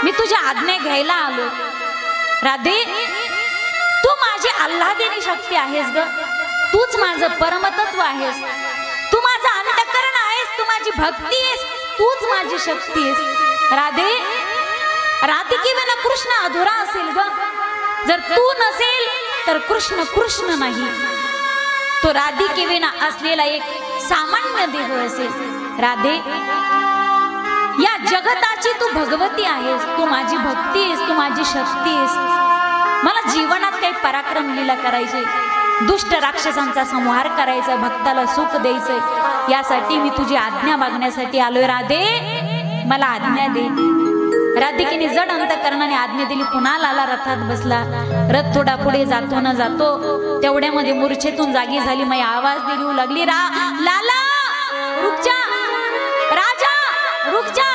मी तुझी आज्ञा घ्यायला आलो। राधे, तू माझी आल्हादिनी शक्ती आहेस ग, तूच माझं परमतत्व आहेस, तू माझं अंतःकरण आहेस, तू माझी भक्ती आहेस, तूच माझी शक्ती आहेस। राधे, राधिके विना कृष्ण अधुरा असेल ग, जर तू नसेल तर कृष्ण कृष्ण नाही, तो राधिके विना असलेला एक सामान्य देह असेल। राधे, या जगताची तू भगवती आहेस, तू माझी भक्ती आहेस, तू माझी शक्ती आहेस। मला जीवनात काही पराक्रम लीला करायचे, दुष्ट राक्षसांचा संहार करायचा, भक्ताला सुख द्यायचंय, यासाठी मी तुझी आज्ञा मागण्यासाठी आलोय। राधे, मला आज्ञा दे। राधिकेने जड अंतकरणाने आज्ञा दिली। पुन्हा लाला रथात बसला। रथ थोडा पुढे जातो न जातो तेवढ्यामध्ये मूर्छेतून जागी झाली। मै आवाज देऊ लागली, लाला रुक जा, राजा रुक जा।